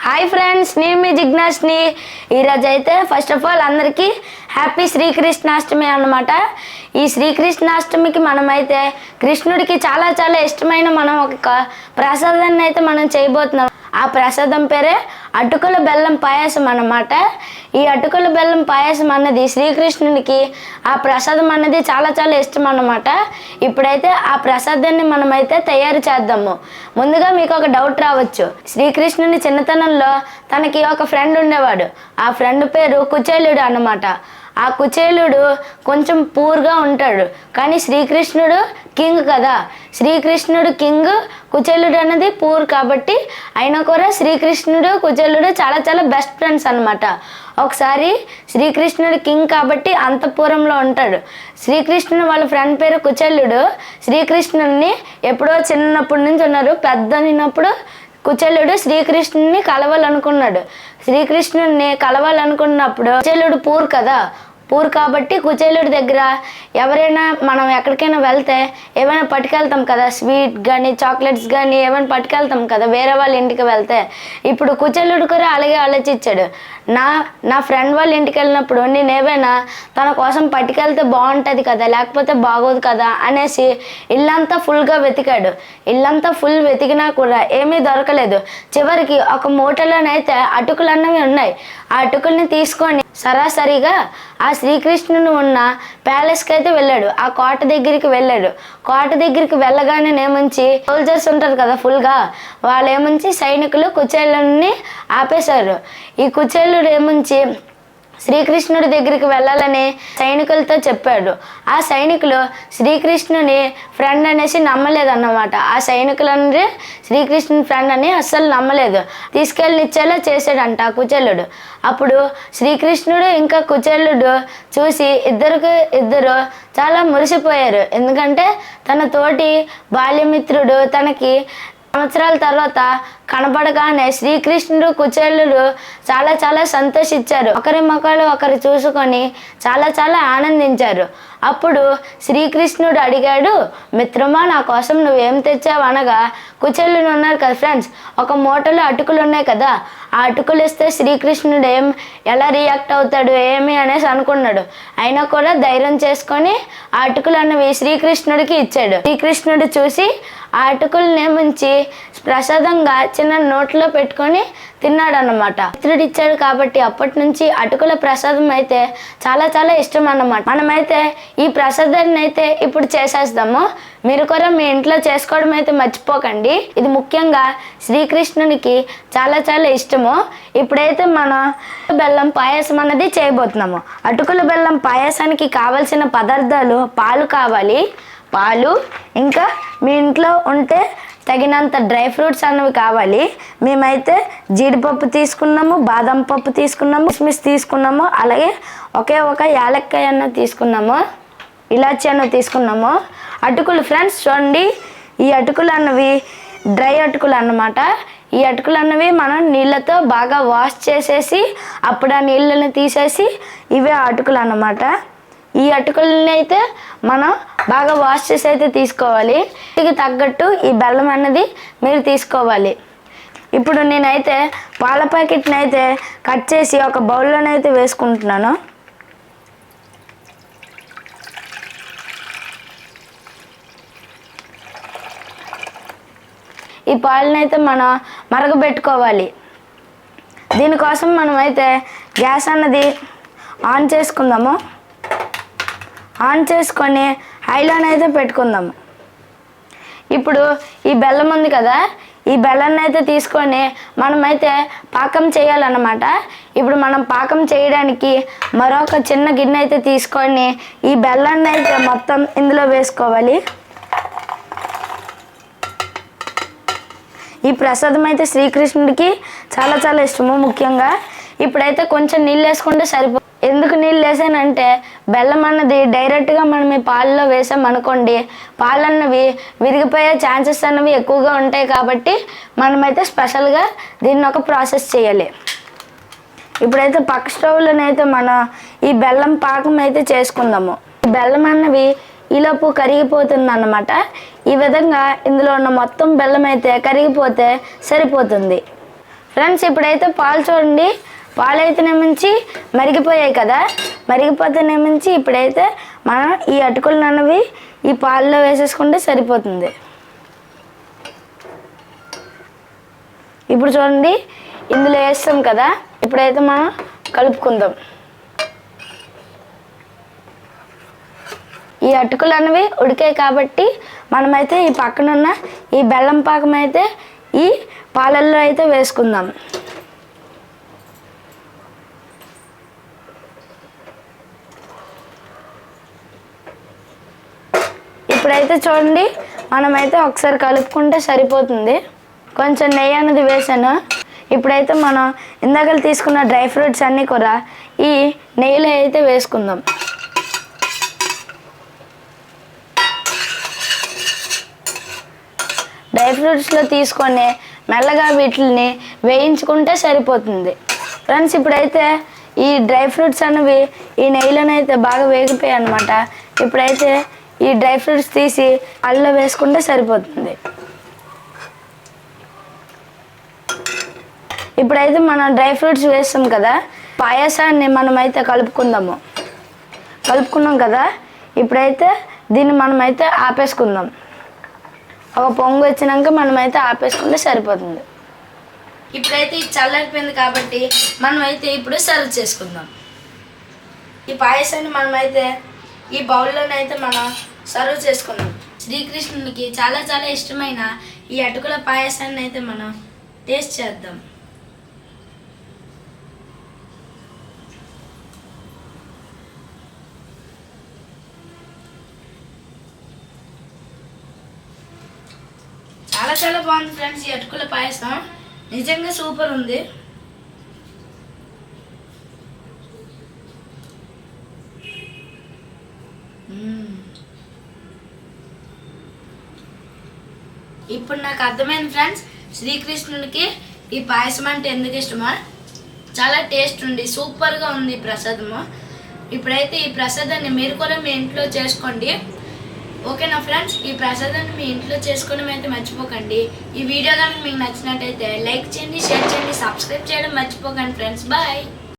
Hi friends, నేను మీ జిజ్ఞాస్ని. ఈరోజు అయితే ఫస్ట్ ఆఫ్ ఆల్ అందరికీ హ్యాపీ శ్రీకృష్ణాష్టమి అన్నమాట. ఈ శ్రీకృష్ణాష్టమికి మనమైతే కృష్ణుడికి చాలా చాలా ఇష్టమైన మనం ఒక ప్రసాదాన్ని అయితే మనం చేయబోతున్నాం. ఆ ప్రసాదం పేరే అటుకుల బెల్లం పాయసం అన్నమాట. ఈ అటుకుల బెల్లం పాయసం అన్నది శ్రీకృష్ణునికి ఆ ప్రసాదం అన్నది చాలా చాలా ఇష్టం అన్నమాట. ఇప్పుడైతే ఆ ప్రసాదాన్ని మనమైతే తయారు చేద్దాము. ముందుగా మీకు ఒక డౌట్ రావచ్చు. శ్రీకృష్ణుని చిన్నతనంలో తనకి ఒక ఫ్రెండ్ ఉండేవాడు. ఆ ఫ్రెండ్ పేరు కుచేలుడు అన్నమాట. ఆ కుచేలుడు కొంచెం పూర్గా ఉంటాడు, కానీ శ్రీకృష్ణుడు కింగ్ కదా. శ్రీకృష్ణుడు కింగ్, కుచేలుడు అన్నది పూర్ కాబట్టి అయినా కూడా శ్రీకృష్ణుడు కుచేలుడు చాలా చాలా బెస్ట్ ఫ్రెండ్స్ అన్నమాట. ఒకసారి శ్రీకృష్ణుడు కింగ్ కాబట్టి అంతఃపురంలో ఉంటాడు. శ్రీకృష్ణుడు వాళ్ళ ఫ్రెండ్ పేరు కుచేలుడు శ్రీకృష్ణుడిని ఎప్పుడో చిన్నప్పటి నుంచి ఉన్నారు. పెద్దనప్పుడు కుచేలుడు శ్రీకృష్ణుని కలవాలనుకున్నాడు. శ్రీకృష్ణుడిని కలవాలనుకున్నప్పుడు కుచేలుడు పూర్ కదా, పూర్ కాబట్టి కుచేలుడి దగ్గర ఎవరైనా మనం ఎక్కడికైనా వెళ్తే ఏమైనా పట్టుకెళ్తాం కదా, స్వీట్ కానీ చాక్లెట్స్ కానీ ఏమైనా పట్టుకెళ్తాం కదా వేరే వాళ్ళ ఇంటికి వెళ్తే. ఇప్పుడు కుచేలుడు కూడా అలాగే ఆలోచించాడు. నా ఫ్రెండ్ వాళ్ళ ఇంటికి వెళ్ళినప్పుడు నేను ఏవైనా తన కోసం పట్టుకెళ్తే బాగుంటుంది కదా, లేకపోతే బాగోదు కదా అనేసి ఇల్లంతా ఫుల్గా వెతికాడు. ఇల్లంతా ఫుల్ వెతికినా కూడా ఏమీ దొరకలేదు. చివరికి ఒక మూటలోనైతే అటుకులు అన్నవి ఉన్నాయి. ఆ అటుకుల్ని తీసుకొని సరాసరిగా ఆ శ్రీకృష్ణుని ఉన్న ప్యాలెస్కి అయితే వెళ్ళాడు. ఆ కోట దగ్గరికి వెళ్ళాడు. కోట దగ్గరికి వెళ్ళగానే ఏముంచి సోల్జర్స్ ఉంటారు కదా ఫుల్గా, వాళ్ళు ఏముంచి సైనికులు కుచేలుని ఆపేశారు. ఈ కుచేలుడు ఏముంచి శ్రీకృష్ణుడి దగ్గరికి వెళ్ళాలని సైనికులతో చెప్పాడు. ఆ సైనికులు శ్రీకృష్ణుని ఫ్రెండ్ అనేసి నమ్మలేదన్నమాట. ఆ సైనికులని శ్రీకృష్ణుని ఫ్రెండ్ అని అస్సలు నమ్మలేదు. తీసుకెళ్ళి ఇచ్చేలా చేశాడంట ఆ కుచేలుడు. అప్పుడు శ్రీకృష్ణుడు ఇంకా కుచేలుడు చూసి ఇద్దరు చాలా మురిసిపోయారు. ఎందుకంటే తన తోటి బాల్యమిత్రుడు తనకి సంవత్సరాల తర్వాత కనపడగానే శ్రీకృష్ణుడు కుచేలుడు చాలా చాలా సంతోషించారు. ఒకరి ముఖాలు ఒకరు చూసుకొని చాలా చాలా ఆనందించారు. అప్పుడు శ్రీకృష్ణుడు అడిగాడు, మిత్రమా నా కోసం నువ్వేం తెచ్చావు అనగా, కుచేలుడు ఉన్నారు కదా ఫ్రెండ్స్, ఒక మూటలో అటుకులు ఉన్నాయి కదా, ఆ అటుకులు ఇస్తే శ్రీకృష్ణుడు ఎలా రియాక్ట్ అవుతాడు ఏమి అనేసి అనుకున్నాడు. అయినా కూడా ధైర్యం చేసుకొని ఆ అటుకులు అన్నవి శ్రీకృష్ణుడికి ఇచ్చాడు. శ్రీకృష్ణుడు చూసి ఆ అటుకుల్ని ఏముంచి ప్రసాదంగా చిన్న నోట్లో పెట్టుకొని తిన్నాడు అన్నమాట. మిత్రుడు ఇచ్చాడు కాబట్టి అప్పటి నుంచి అటుకుల ప్రసాదం అయితే చాలా చాలా ఇష్టం అన్నమాట. మనమైతే ఈ ప్రసాదాన్ని అయితే ఇప్పుడు చేసేద్దాము. మీరు కూడా మీ ఇంట్లో చేసుకోవడం అయితే మర్చిపోకండి. ఇది ముఖ్యంగా శ్రీకృష్ణునికి చాలా చాలా ఇష్టము. ఇప్పుడైతే మనం బెల్లం పాయసం అన్నది చేయబోతున్నాము. అటుకుల బెల్లం పాయసానికి కావలసిన పదార్థాలు పాలు కావాలి. పాలు, ఇంకా మీ ఇంట్లో ఉంటే తగినంత డ్రై ఫ్రూట్స్ అన్నవి కావాలి. మేమైతే జీడిపప్పు తీసుకున్నాము, బాదం పప్పు తీసుకున్నాము, కిస్మిస్ తీసుకున్నాము, అలాగే ఒక యాలక్కాయ అన్న తీసుకున్నాము, ఇలాచి అన్న తీసుకున్నాము. అటుకులు ఫ్రెండ్స్ చూడండి, ఈ అటుకులు అన్నవి డ్రై అటుకులు అన్నమాట. ఈ అటుకులు అన్నవి మనం నీళ్ళతో బాగా వాష్ చేసేసి అప్పుడు ఆ నీళ్ళని తీసేసి ఇవే అటుకులు అన్నమాట. ఈ అటుకులని అయితే మనం బాగా వాష్ చేసి అయితే తీసుకోవాలి. వీటికి తగ్గట్టు ఈ బెల్లం అన్నది మీరు తీసుకోవాలి. ఇప్పుడు నేనైతే పాల ప్యాకెట్ని అయితే కట్ చేసి ఒక బౌల్లోనైతే వేసుకుంటున్నాను. ఈ పాలని అయితే మనం మరగబెట్టుకోవాలి. దీనికోసం మనమైతే గ్యాస్ అన్నది ఆన్ చేసుకుందాము. ఆన్ చేసుకొని హైలోనైతే పెట్టుకుందాము. ఇప్పుడు ఈ బెల్లం ఉంది కదా, ఈ బెల్లాన్ని అయితే తీసుకొని మనమైతే పాకం చేయాలన్నమాట. ఇప్పుడు మనం పాకం చేయడానికి మరొక చిన్న గిన్నె అయితే తీసుకొని ఈ బెల్లాన్ని అయితే మొత్తం ఇందులో వేసుకోవాలి. ఈ ప్రసాదం అయితే శ్రీకృష్ణుడికి చాలా చాలా ఇష్టము. ముఖ్యంగా ఇప్పుడైతే కొంచెం నీళ్ళు వేసుకుంటే సరిపో. ఎందుకు నీళ్ళు వేసానంటే బెల్లం అన్నది డైరెక్ట్గా మనం ఈ పాలలో వేసామనుకోండి, పాలు అన్నవి విరిగిపోయే ఛాన్సెస్ అన్నవి ఎక్కువగా ఉంటాయి. కాబట్టి మనమైతే స్పెషల్గా దీన్ని ఒక ప్రాసెస్ చేయాలి. ఇప్పుడైతే పక్క స్టవ్లోనైతే మనం ఈ బెల్లం పాకం అయితే చేసుకుందాము. ఈ బెల్లం అన్నవి ఈలోపు కరిగిపోతుంది అన్నమాట. ఈ విధంగా ఇందులో ఉన్న మొత్తం బెల్లం అయితే కరిగిపోతే సరిపోతుంది. ఫ్రెండ్స్ ఇప్పుడైతే పాలు చూడండి, పాలు అయితేనేమించి మరిగిపోయాయి కదా, మరిగిపోతేనేమించి ఇప్పుడైతే మనం ఈ అటుకులు అన్నవి ఈ పాలలో వేసేసుకుంటే సరిపోతుంది. ఇప్పుడు చూడండి ఇందులో వేస్తాం కదా, ఇప్పుడైతే మనం కలుపుకుందాం. ఈ అటుకులు అన్నవి ఉడికాయి కాబట్టి మనమైతే ఈ పక్కనున్న ఈ బెల్లం పాకం అయితే ఈ పాలల్లో అయితే వేసుకుందాం. ఇప్పుడైతే చూడండి మనమైతే ఒకసారి కలుపుకుంటే సరిపోతుంది. కొంచెం నెయ్యి అనేది వేసాను. ఇప్పుడైతే మనం ఇందాక తీసుకున్న డ్రై ఫ్రూట్స్ అన్నీ కూడా ఈ నెయ్యిలో అయితే వేసుకుందాం. డ్రై ఫ్రూట్స్లో తీసుకొని మెల్లగా వీటిని వేయించుకుంటే సరిపోతుంది. ఫ్రెండ్స్ ఇప్పుడైతే ఈ డ్రై ఫ్రూట్స్ అనేవి ఈ నెయ్యిలోనైతే బాగా వేగిపోయాయి అన్నమాట. ఇప్పుడైతే ఈ డ్రై ఫ్రూట్స్ తీసి అల్లలో వేసుకుంటే సరిపోతుంది. ఇప్పుడైతే మనం డ్రై ఫ్రూట్స్ వేస్తాం కదా, పాయసాన్ని మనమైతే కలుపుకున్నాం కదా, ఇప్పుడైతే దీన్ని మనమైతే ఆపేసుకుందాం. ఒక పొంగు వచ్చినాక మనమైతే ఆపేసుకుంటే సరిపోతుంది. ఇప్పుడైతే ఇది చల్లారిపోయింది కాబట్టి మనమైతే ఇప్పుడు సర్వ్ చేసుకుందాం. ఈ పాయసాన్ని మనమైతే ఈ బౌల్లోనైతే మనం సర్వ్ చేసుకుందాం. శ్రీకృష్ణునికి చాలా చాలా ఇష్టమైన ఈ అటుకుల పాయసాన్ని అయితే మనం టేస్ట్ చేద్దాం. చాలా చాలా బాగుంది ఫ్రెండ్స్. ఈ అటుకుల పాయసం నిజంగా సూపర్ ఉంది. ఇప్పుడు నాకు అర్థమైంది ఫ్రెండ్స్, శ్రీకృష్ణునికి ఈ పాయసం అంటే ఎందుకు ఇష్టమో. చాలా టేస్ట్ ఉంది, సూపర్గా ఉంది ఈ ప్రసాదము. ఇప్పుడైతే ఈ ప్రసాదాన్ని మీరు కూడా మీ ఇంట్లో చేసుకోండి. ఓకేనా ఫ్రెండ్స్, ఈ ప్రసాదాన్ని మీ ఇంట్లో చేసుకోవడం అయితే మర్చిపోకండి. ఈ వీడియో కనుక మీకు నచ్చినట్టయితే లైక్ చేయండి, షేర్ చేయండి, సబ్స్క్రైబ్ చేయడం మర్చిపోకండి ఫ్రెండ్స్. బాయ్.